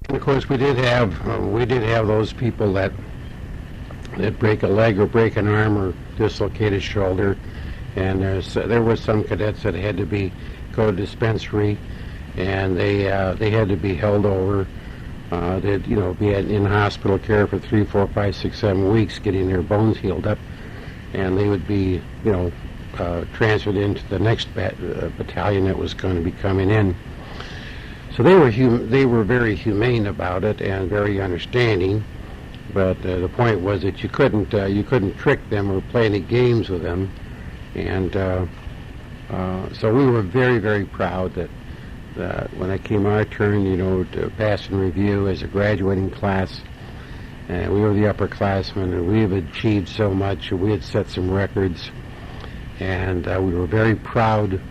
And of course, we did have those people that break a leg or break an arm or dislocate a shoulder, and there were some cadets that had to go to dispensary, and they had to be held over. They'd be in hospital care for 3, 4, 5, 6, 7 weeks, getting their bones healed up, and they would be transferred into the next battalion that was going to be coming in. So they were very humane about it and very understanding. But the point was that you couldn't trick them or play any games with them, and so we were very, very proud that when it came our turn, to pass and review as a graduating class, and we were the upperclassmen, and we have achieved so much. We had set some records, and we were very proud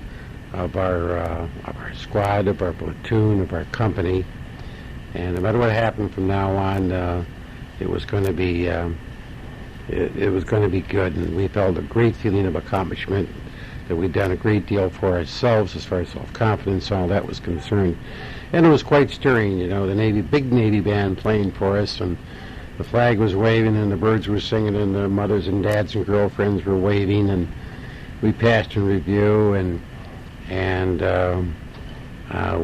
of our squad, of our platoon, of our company, and no matter what happened from now on, it was going to be good, and we felt a great feeling of accomplishment, that we'd done a great deal for ourselves as far as self-confidence and all that was concerned. And it was quite stirring, the big Navy band playing for us, and the flag was waving, and the birds were singing, and the mothers and dads and girlfriends were waving, and we passed in review, and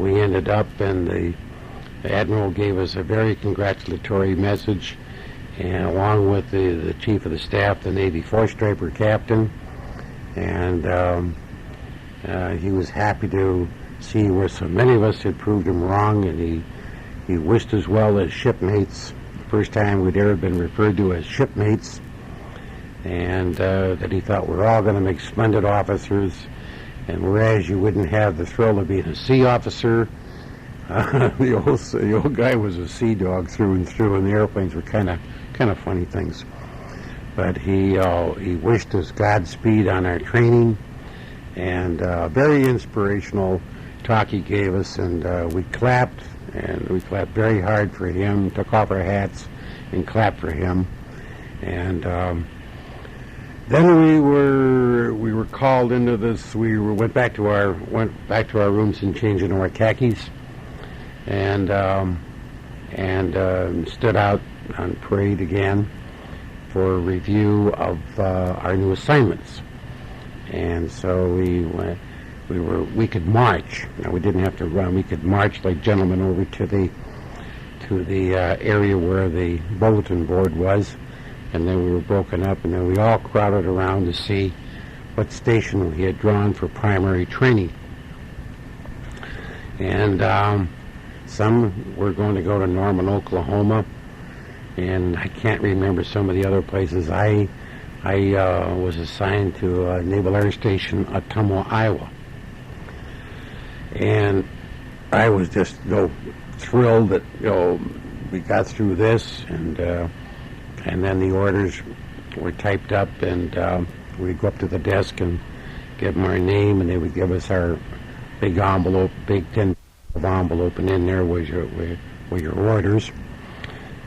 we ended up, and the Admiral gave us a very congratulatory message, and along with the Chief of the Staff, the Navy Four-Striper Captain, and he was happy to see where so many of us had proved him wrong, and he wished us well as shipmates, the first time we'd ever been referred to as shipmates, and that he thought we're all going to make splendid officers, and whereas you wouldn't have the thrill of being a sea officer, the old guy was a sea dog through and through, and the airplanes were kind of funny things. But he wished us Godspeed on our training, and very inspirational talk he gave us, and we clapped very hard for him, took off our hats and clapped for him, and then we were called into this. We went back to our rooms and changed into our khakis, and stood out on parade again for a review of our new assignments. And so we could march. Now, we didn't have to run. We could march like gentlemen over to the area where the bulletin board was, and then we were broken up, and then we all crowded around to see what station we had drawn for primary training. And some were going to go to Norman, Oklahoma, and I can't remember some of the other places. I was assigned to Naval Air Station, Ottumwa, Iowa, and I was just thrilled that we got through this, and then the orders were typed up, and we'd go up to the desk and give them our name, and they would give us our big envelope, big 10 envelope, and in there was your orders.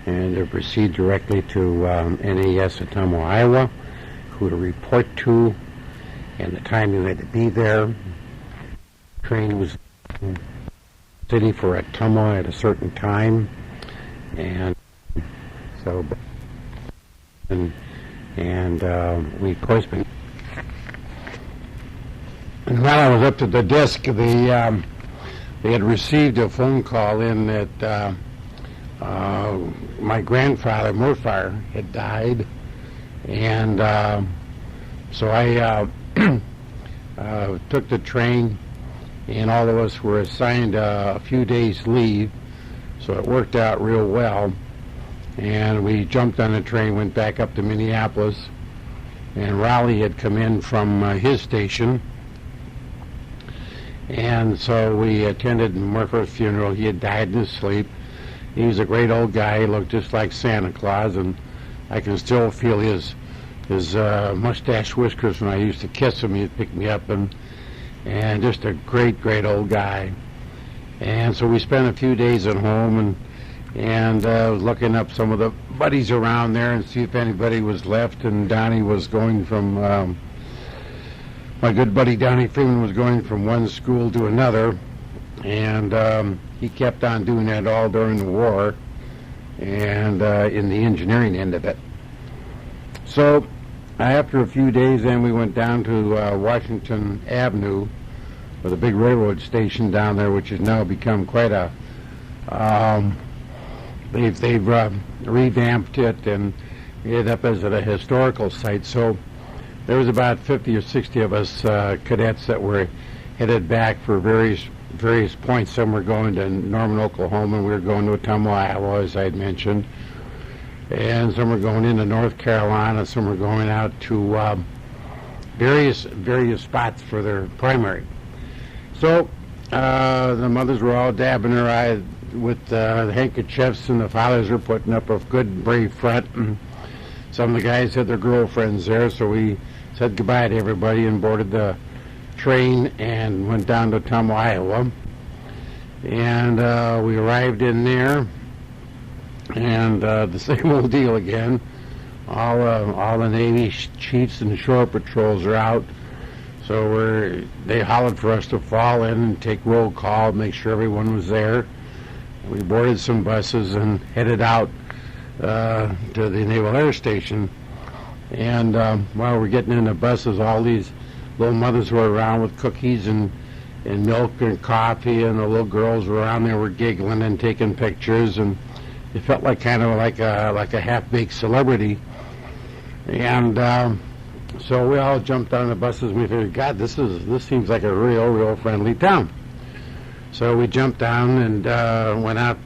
And to proceed directly to NAS Ottumwa, Iowa, who to report to, and the time you had to be there. Train was in the city for Ottumwa at a certain time, and so we of course been. And while I was up to the desk, they had received a phone call in that my grandfather, Murfire, had died, and so I took the train, and all of us were assigned a few days' leave, so it worked out real well, and we jumped on the train, went back up to Minneapolis, and Raleigh had come in from his station, and so we attended Murphy's funeral. He had died in his sleep. He was a great old guy. He looked just like Santa Claus, and I can still feel his mustache whiskers when I used to kiss him. He'd pick me up, and just a great old guy. And so we spent a few days at home, and was looking up some of the buddies around there and see if anybody was left. And Donnie was going from my good buddy Donnie Freeman was going from one school to another, and he kept on doing that all during the war, and in the engineering end of it. So after a few days, then we went down to Washington Avenue, with a big railroad station down there, which has now become quite a they've revamped it and made it up as a historical site. So there was about 50 or 60 of us cadets that were headed back for various points. Some were going to Norman, Oklahoma, and we were going to Ottumwa, Iowa, as I had mentioned. And some were going into North Carolina. Some were going out to various spots for their primary. So the mothers were all dabbing their eyes with the handkerchiefs, and the fathers were putting up a good, brave front. And some of the guys had their girlfriends there, so we said goodbye to everybody and boarded the train and went down to Ottumwa, Iowa. And we arrived in there, and the same old deal again. All the Navy chiefs and shore patrols are out. So they hollered for us to fall in and take roll call, make sure everyone was there. We boarded some buses and headed out to the Naval Air Station. And while we're getting in the buses, all these little mothers were around with cookies and milk and coffee, and the little girls were around there were giggling and taking pictures, and it felt like kind of like a half-baked celebrity. And so we all jumped on the buses, and we figured, God, this seems like a real friendly town. So we jumped down and went out,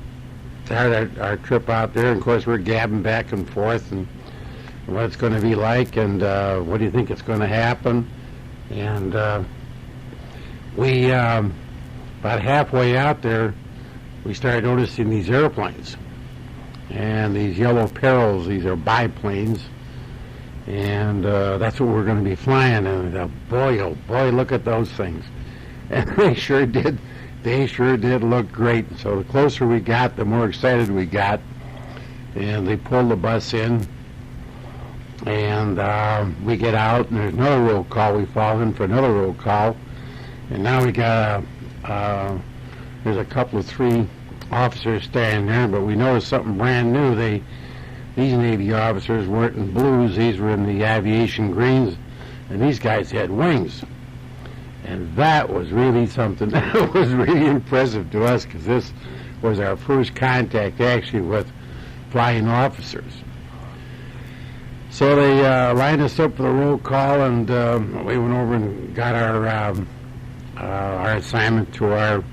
started our trip out there, and of course we're gabbing back and forth, and what it's going to be like, and what do you think it's going to happen. And we, about halfway out there, we started noticing these airplanes, and these yellow Perils. These are biplanes. And that's what we're going to be flying. And boy, oh boy, look at those things. And they sure did look great. So the closer we got, the more excited we got. And they pulled the bus in, and we get out, and there's another roll call. We fall in for another roll call, and now we got there's a couple of 3 officers standing there, but we noticed something brand new. These Navy officers weren't in blues, these were in the aviation greens, and these guys had wings. And that was really something that was really impressive to us, because this was our first contact actually with flying officers. So they lined us up for the roll call, and we went over and got our assignment to our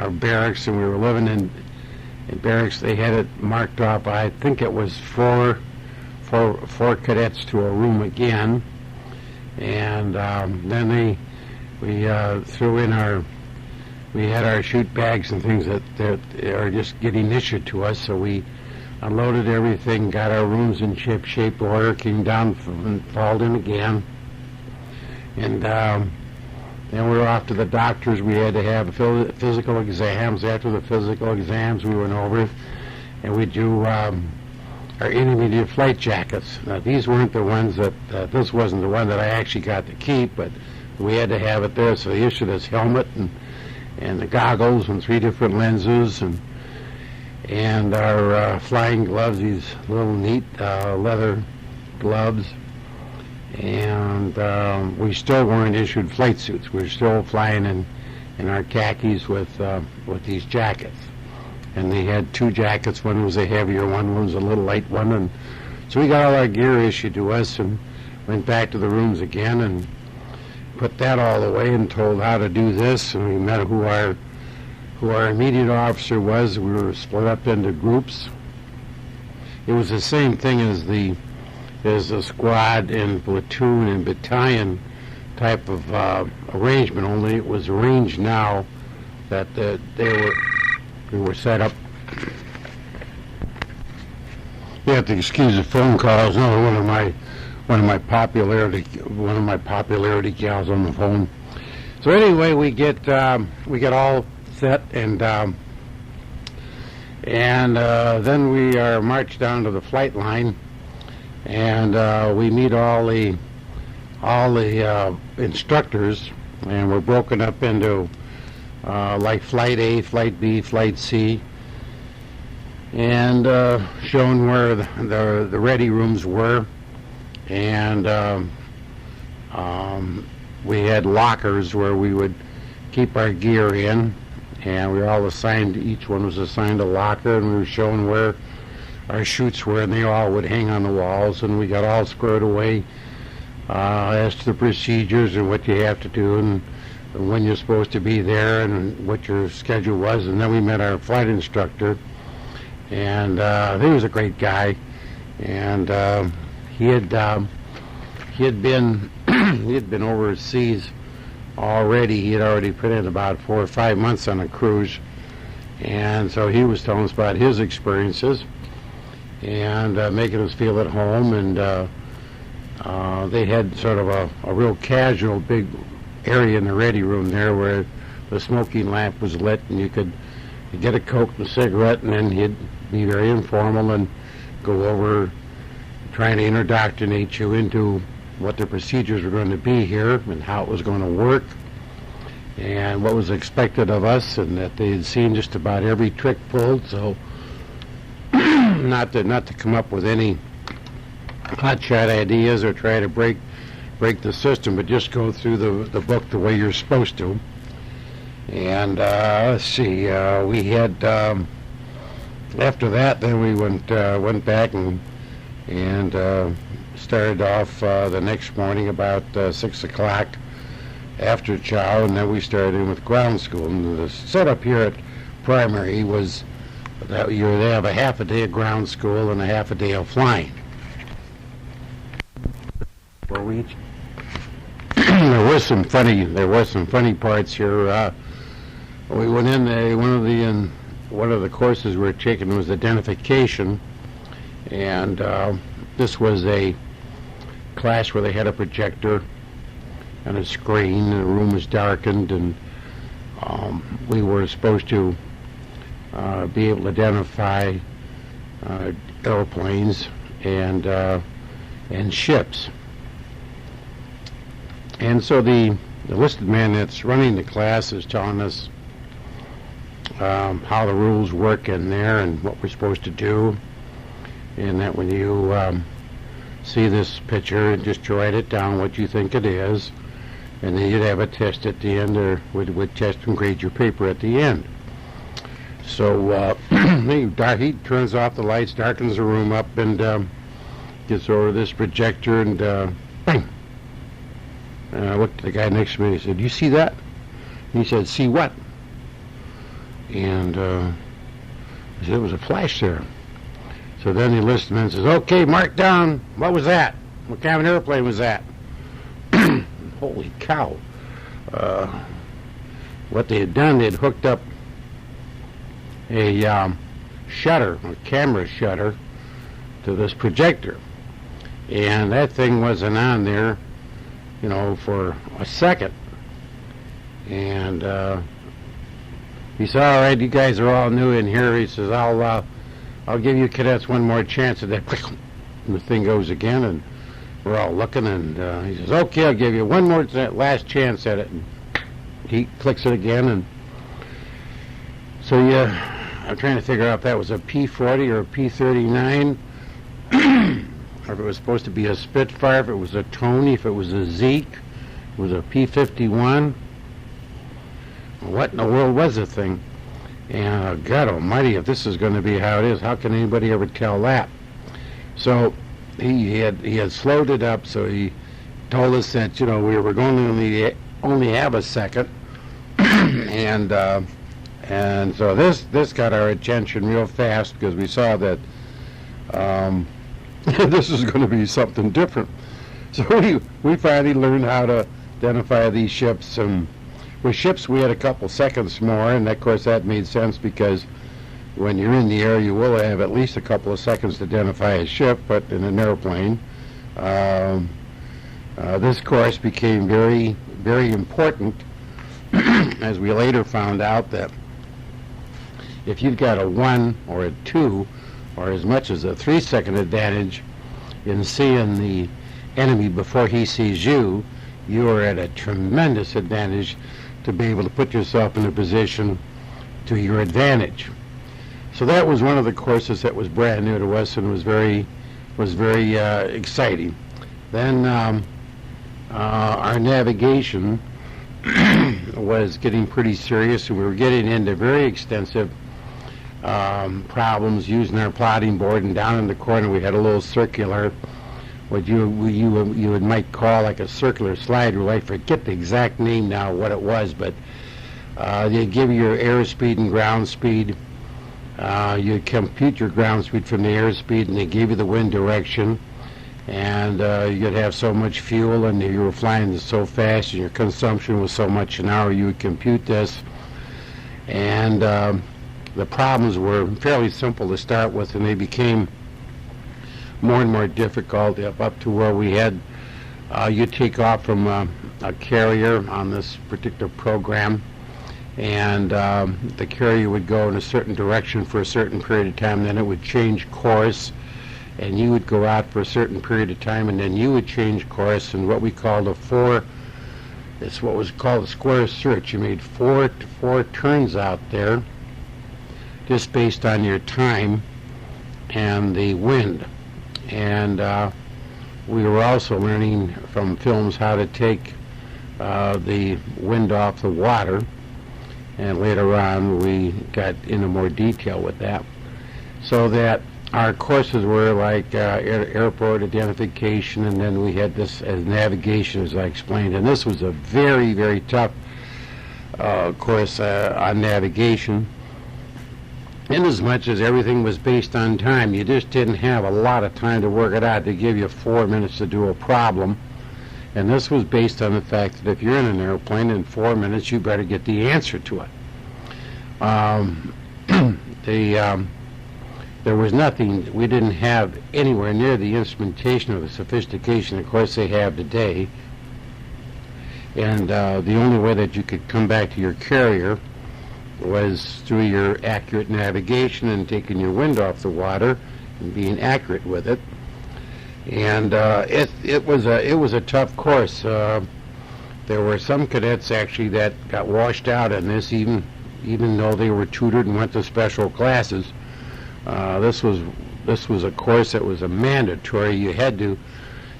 barracks, and we were living in barracks. They had it marked off. I think it was four cadets to a room again, and then we threw in we had our chute bags and things that are just getting issued to us. So we unloaded everything, got our rooms in shape order, came down and hauled in again, and then we were off to the doctors. We had to have physical exams. After the physical exams, we went over and we drew our intermediate flight jackets. Now, these weren't the ones this wasn't the one that I actually got to keep, but we had to have it there. So they issued us helmet and the goggles and 3 different lenses and our flying gloves, these little neat leather gloves. And we still weren't issued flight suits. We were still flying in our khakis with these jackets. And they had 2 jackets. One was a heavier one was a little light one. And so we got all our gear issued to us and went back to the rooms again and put that all away and told how to do this. And we met who our immediate officer was. We were split up into groups. It was the same thing as the squad and platoon and battalion type of arrangement, only it was arranged now that we were set up. You have to excuse the phone calls. No, one of my popularity gals on the phone. So anyway, we get all set, and then we are marched down to the flight line. And we meet all the instructors, and we're broken up into like Flight A, Flight B, Flight C, and showing where the ready rooms were. And we had lockers where we would keep our gear in, and we were all assigned, each one was assigned a locker, and we were shown where our chutes were, and they all would hang on the walls, and we got all squared away as to the procedures and what you have to do and when you're supposed to be there and what your schedule was. And then we met our flight instructor, and he was a great guy, and he had been he had been overseas already. He had already put in about 4 or 5 months on a cruise, and so he was telling us about his experiences and making us feel at home. And they had sort of a real casual big area in the ready room there where the smoking lamp was lit, and you could get a Coke and a cigarette, and then he'd be very informal and go over trying to indoctrinate you into what the procedures were going to be here and how it was going to work and what was expected of us, and that they had seen just about every trick pulled. So not to come up with any hotshot ideas or try to break the system, but just go through the book the way you're supposed to. And let's see, we had after that, then we went back and started off the next morning about 6 o'clock after chow, and then we started in with ground school. And the setup here at primary was that they have a half a day of ground school and a half a day of flying. There was some funny parts here. We went in one of the courses we were taking was identification, and this was a class where they had a projector and a screen, and the room was darkened, and we were supposed to be able to identify airplanes and ships. And so the enlisted man that's running the class is telling us how the rules work in there and what we're supposed to do, and that when you see this picture, just write it down what you think it is, and then you'd have a test at the end, or would test and grade your paper at the end. So he turns off the lights, darkens the room up, and gets over this projector, and bang! And I looked at the guy next to me and he said, "You see that?" And he said, "See what?" And I said, "There was a flash there." So then the enlisted man says, "Okay, mark down. What was that? What kind of an airplane was that?" Holy cow. What they had done, they had hooked up a shutter, a camera shutter, to this projector. And that thing wasn't on there, for a second. And he said, "All right, you guys are all new in here." He says, I'll give you cadets one more chance at that." And the thing goes again, and we're all looking, and he says, "Okay, I'll give you one more last chance at it." And he clicks it again, and so I'm trying to figure out if that was a P-40 or a P-39, or if it was supposed to be a Spitfire, if it was a Tony, if it was a Zeke, if it was a P-51. What in the world was the thing? And God almighty, if this is going to be how it is, how can anybody ever tell that? So he had slowed it up, so he told us that we were going to only have a second, and so this got our attention real fast, because we saw that this is going to be something different. So we finally learned how to identify these ships, and with ships we had a couple seconds more, and of course that made sense, because when you're in the air you will have at least a couple of seconds to identify a ship, but in an airplane this course became very, very important as we later found out that if you've got a 1 or a 2 or as much as a 3-second advantage in seeing the enemy before he sees you, you are at a tremendous advantage to be able to put yourself in a position to your advantage. So that was one of the courses that was brand new to us and was very exciting. Then our navigation was getting pretty serious, and we were getting into very extensive problems using our plotting board. And down in the corner we had a little circular, what you might call like a circular slide rule. I forget the exact name now what it was, but they give you your airspeed and ground speed. You compute your ground speed from the airspeed, and they give you the wind direction. And you'd have so much fuel, and you were flying so fast, and your consumption was so much an hour. You would compute this, and the problems were fairly simple to start with, and they became more and more difficult up to where we had you take off from a carrier on this particular program, and the carrier would go in a certain direction for a certain period of time, then it would change course, and you would go out for a certain period of time, and then you would change course. And what we called it's what was called a square search. You made four turns out there just based on your time and the wind. And we were also learning from films how to take the wind off the water, and later on we got into more detail with that, so that our courses were like airport identification, and then we had this as navigation, as I explained. And this was a very, very tough course on navigation, in as much as everything was based on time. You just didn't have a lot of time to work it out. They give you 4 minutes to do a problem, and this was based on the fact that if you're in an airplane in 4 minutes, you better get the answer to it. There was nothing, we didn't have anywhere near the instrumentation or the sophistication, of course, they have today. And the only way that you could come back to your carrier was through your accurate navigation and taking your wind off the water and being accurate with it. And it was a tough course. There were some cadets actually that got washed out in this, even though they were tutored and went to special classes. This was a course that was a mandatory. You had to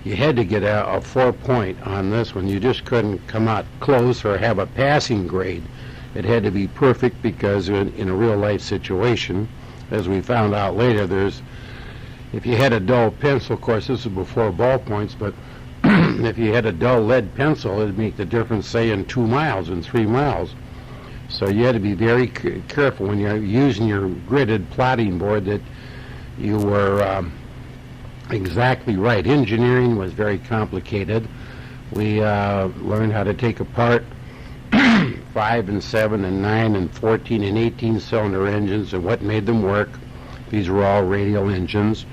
get a 4-point on this one. You just couldn't come out close or have a passing grade. It had to be perfect, because in a real life situation, as we found out later, if you had a dull pencil, of course this was before ballpoints, but if you had a dull lead pencil, it'd make the difference, say, in 2 miles and 3 miles. So you had to be very careful when you're using your gridded plotting board that you were exactly right. Engineering was very complicated. We learned how to take apart 5 and 7 and 9 and 14 and 18 cylinder engines and what made them work. These were all radial engines.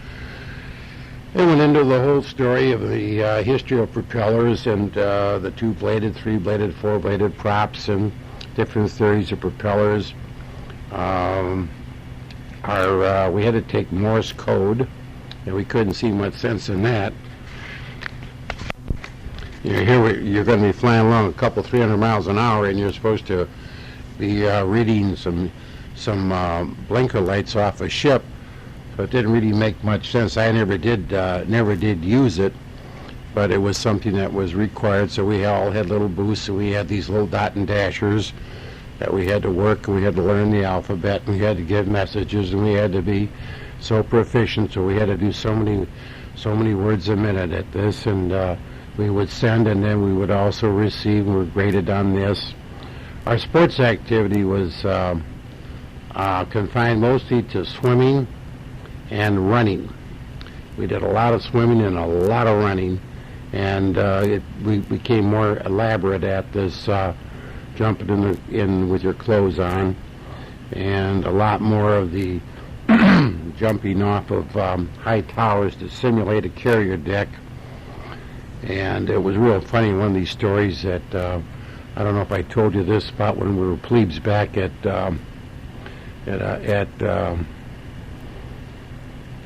It went into the whole story of the history of propellers and the 2-bladed, 3-bladed, 4-bladed props and different theories of propellers. We had to take Morse code, and we couldn't see much sense in that. You're going to be flying along a couple 300 miles an hour, and you're supposed to be reading some blinker lights off a ship. So it didn't really make much sense. I never did use it, but it was something that was required. So we all had little booths, and we had these little dot and dashers that we had to work, and we had to learn the alphabet, and we had to give messages, and we had to be so proficient. So we had to do so many words a minute at this, and we would send, and then we would also receive, and we were graded on this. Our sports activity was confined mostly to swimming and running. We did a lot of swimming and a lot of running, and we became more elaborate at this jumping in with your clothes on, and a lot more of the jumping off of high towers to simulate a carrier deck. And it was real funny, one of these stories that I don't know if I told you this about when we were plebes back at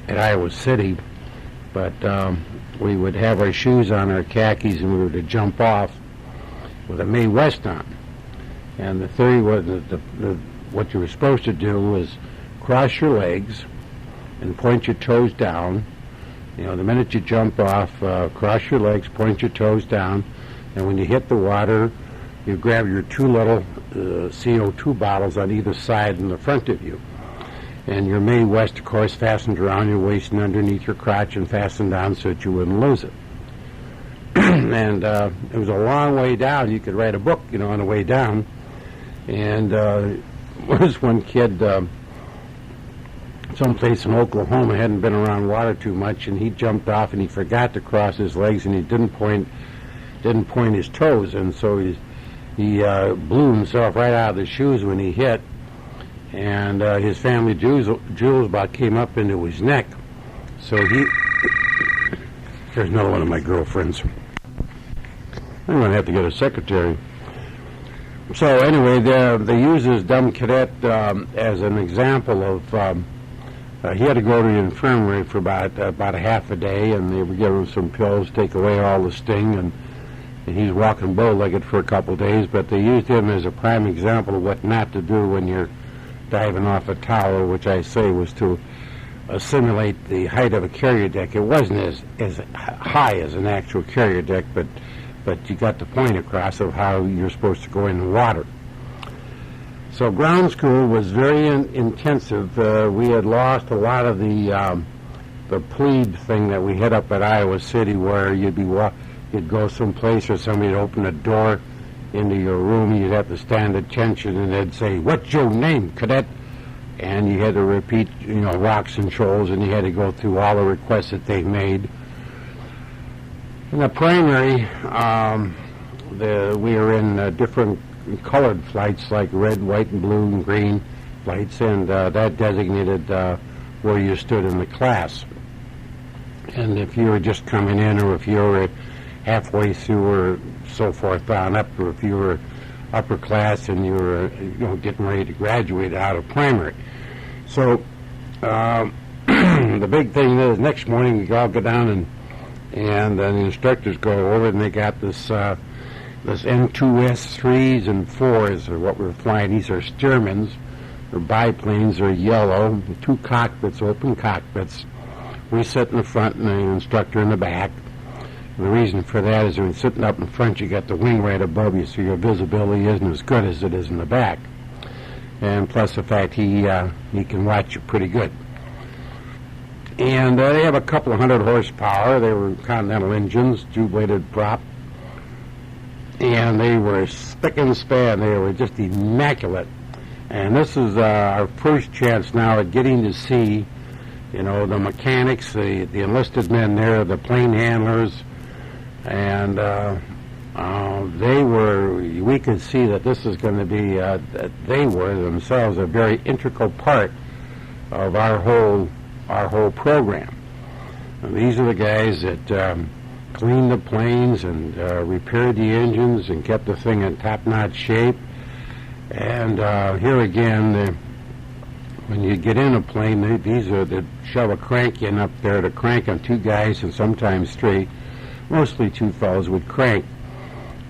Iowa City, but we would have our shoes on, our khakis, and we were to jump off with a Mae West on. And the theory was that what you were supposed to do was cross your legs and point your toes down. You know, the minute you jump off, cross your legs, point your toes down, and when you hit the water, you grab your two little CO2 bottles on either side in the front of you. And your Mae West, of course, fastened around your waist and underneath your crotch and fastened down so that you wouldn't lose it. And it was a long way down. You could write a book, you know, on the way down. And there was one kid someplace in Oklahoma, hadn't been around water too much, and he jumped off and he forgot to cross his legs, and he didn't point his toes, and so he blew himself right out of the shoes when he hit, and his family jewels about came up into his neck. So here's another one of my girlfriends. I'm going to have to get a secretary. So anyway, they use this dumb cadet as an example of he had to go to the infirmary for about a half a day, and they would give him some pills, take away all the sting, and he's walking bow-legged for a couple of days. But they used him as a prime example of what not to do when you're diving off a tower, which I say was to simulate the height of a carrier deck. It wasn't as high as an actual carrier deck, but you got the point across of how you're supposed to go in the water. So ground school was very intensive. We had lost a lot of the plebe thing that we had up at Iowa City, where you'd go someplace or somebody would open a door into your room, you'd have to stand attention, and they'd say, "What's your name, cadet?" And you had to repeat, you know, rocks and shoals, and you had to go through all the requests that they made. In the primary, we were in different colored flights, like red, white, and blue, and green flights, and that designated where you stood in the class. And if you were just coming in, or if you were halfway through, or so forth on up, or if you were upper class and you were, you know, getting ready to graduate out of primary. So the big thing is, next morning we all go down and the instructors go over, and they got this N2S 3s and 4s are what we're flying. These are Stearmans. They're biplanes. They're yellow. Two cockpits, open cockpits. We sit in the front and the instructor in the back. And the reason for that is when sitting up in front, you got the wing right above you, so your visibility isn't as good as it is in the back. And plus the fact he can watch you pretty good. And they have a couple of 100 horsepower. They were Continental engines, two-bladed prop. And they were spick and span. They were just immaculate. And this is our first chance now at getting to see, you know, the mechanics, the enlisted men there, the plane handlers, and we could see that this is going to be, they were themselves a very integral part of our whole program. And these are the guys that cleaned the planes and repaired the engines and kept the thing in top-notch shape. And here again, when you get in a plane, these are that shove a crank in up there to crank on two guys and sometimes three. Mostly two fellows would crank,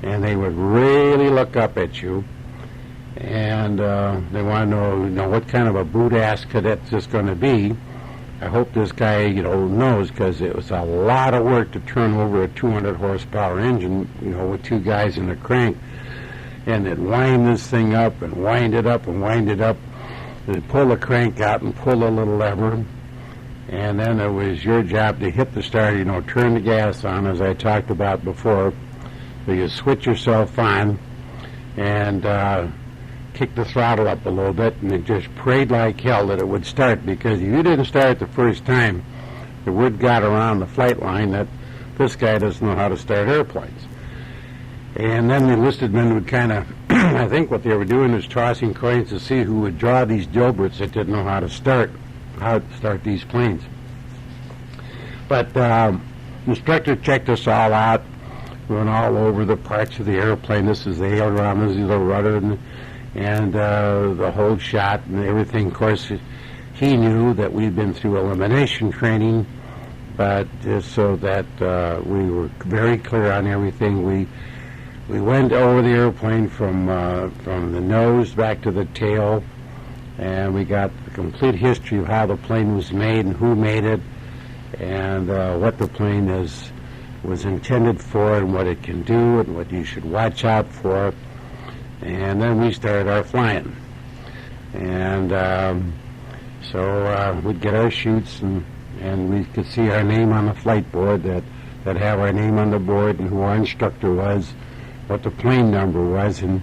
and they would really look up at you, and they want to know what kind of a boot-ass cadet this is going to be. I hope this guy, you know, knows, because it was a lot of work to turn over a 200 horsepower engine, you know, with two guys in a crank, and they'd wind this thing up and wind it up and wind it up. They'd pull the crank out and pull a little lever, and then it was your job to hit the starter, you know, turn the gas on, as I talked about before. So you switch yourself on and kick the throttle up a little bit, and it just prayed like hell that it would start, because if you didn't start the first time, the word got around the flight line that this guy doesn't know how to start airplanes. And then the enlisted men would kind of, I think what they were doing is tossing coins to see who would draw these Dilberts that didn't know how to start these planes. But the instructor checked us all out. We went all over the parts of the airplane. This is the aileron, this is the rudder, and the whole shot and everything. Of course, he knew that we'd been through elimination training, but just so that we were very clear on everything, we went over the airplane from the nose back to the tail, and we got the complete history of how the plane was made and who made it, and what the plane was intended for and what it can do and what you should watch out for. And then we started our flying. And so we'd get our chutes, and we could see our name on the flight board that have our name on the board and who our instructor was, what the plane number was. And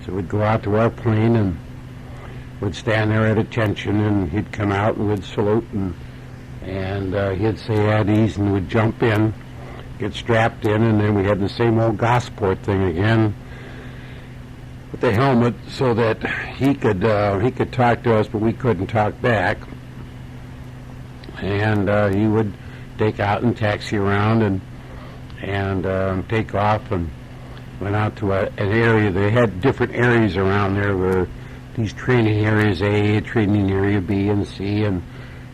so we'd go out to our plane and we'd stand there at attention, and he'd come out and we'd salute, and he'd say at ease, and we'd jump in, get strapped in, and then we had the same old Gosport thing again with the helmet, so that he could talk to us, but we couldn't talk back. And he would take out and taxi around and take off, and went out to an area. They had different areas around there where these training areas A, training area B and C, and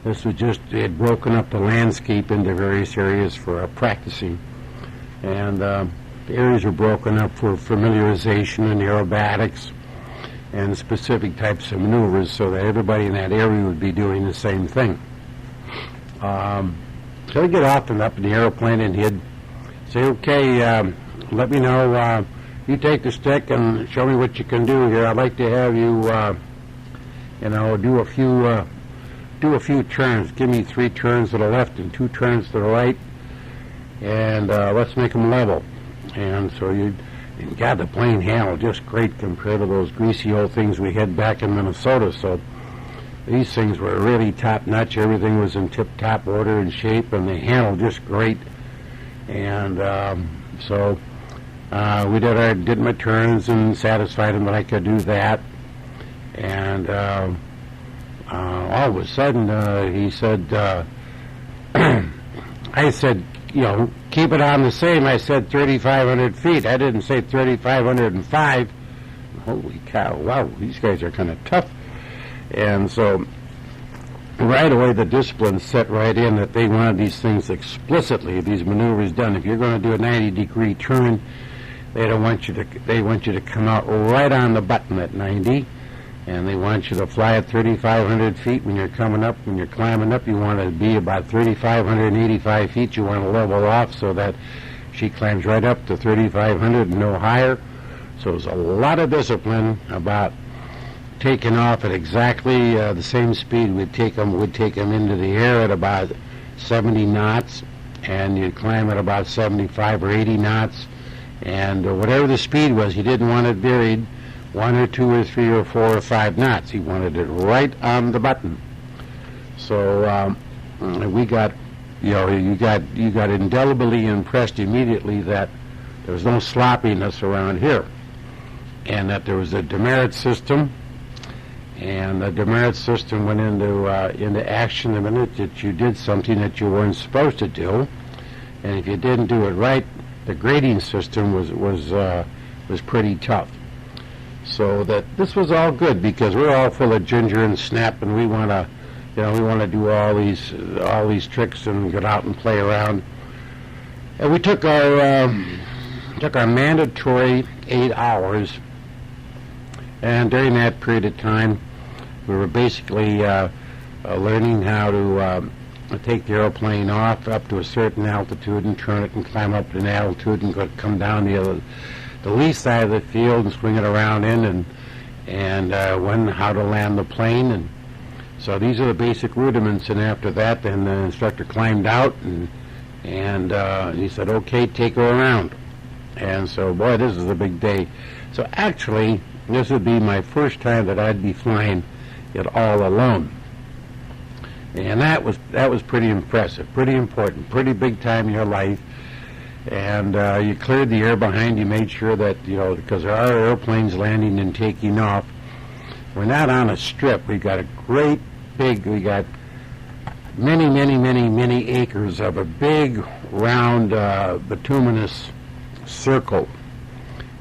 this was just, they had broken up the landscape into various areas for practicing. And the areas were broken up for familiarization and aerobatics and specific types of maneuvers, so that everybody in that area would be doing the same thing. So he'd get off and up in the airplane, and he'd say, okay, let me know, you take the stick and show me what you can do here. I'd like to have you, do a few turns. Give me 3 turns to the left and 2 turns to the right, and let's make them level. And so and God, the plane handled just great compared to those greasy old things we had back in Minnesota. So these things were really top-notch. Everything was in tip-top order and shape, and they handled just great. And so we did my turns and satisfied him that I could do that. And all of a sudden, he said, I said, keep it on the same. I said 3,500 feet. I didn't say 3,505. Holy cow, wow, these guys are kind of tough. And so right away the discipline set right in that they wanted these things explicitly, these maneuvers done. If you're going to do a 90-degree turn, they want you to come out right on the button at 90. And they want you to fly at 3,500 feet when you're coming up. When you're climbing up, you want to be about 3,585 feet. You want to level off so that she climbs right up to 3,500 and no higher. So there's a lot of discipline about taking off at exactly the same speed. We'd take them into the air at about 70 knots, and you'd climb at about 75 or 80 knots. And whatever the speed was, you didn't want it varied 1 or 2 or 3 or 4 or 5 knots. He wanted it right on the button. So we got, you got indelibly impressed immediately that there was no sloppiness around here, and that there was a demerit system, and the demerit system went into action the minute that you did something that you weren't supposed to do, and if you didn't do it right, the grading system was pretty tough. So that this was all good, because we're all full of ginger and snap, and we want to do all these tricks and get out and play around. And we took our mandatory 8 hours, and during that period of time, we were basically learning how to take the airplane off up to a certain altitude and turn it and climb up an altitude and come down the lee side of the field and swing it around in, and how to land the plane. And so these are the basic rudiments. And after that, then the instructor climbed out and he said, okay, take her around. And so, boy, this is a big day. So actually, this would be my first time that I'd be flying it all alone. And that was pretty impressive, pretty important, pretty big time in your life. And you cleared the air behind you, made sure that, because there are airplanes landing and taking off. We're not on a strip. We got we got many acres of a big, round, bituminous circle.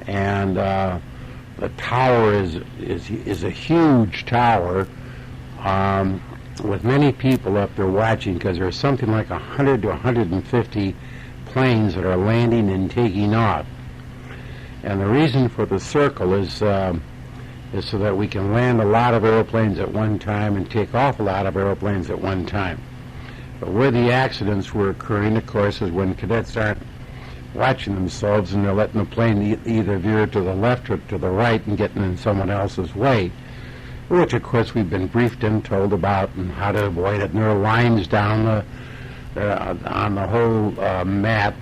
And the tower is a huge tower with many people up there watching, because there's something like 100 to 150 planes that are landing and taking off. And the reason for the circle is so that we can land a lot of airplanes at one time and take off a lot of airplanes at one time. But where the accidents were occurring, of course, is when cadets aren't watching themselves and they're letting the plane either veer to the left or to the right and getting in someone else's way, which, of course, we've been briefed and told about and how to avoid it. And there are lines down on the whole mat.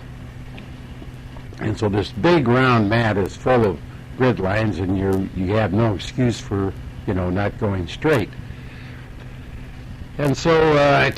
And so this big round mat is full of grid lines, and you have no excuse for, not going straight. And so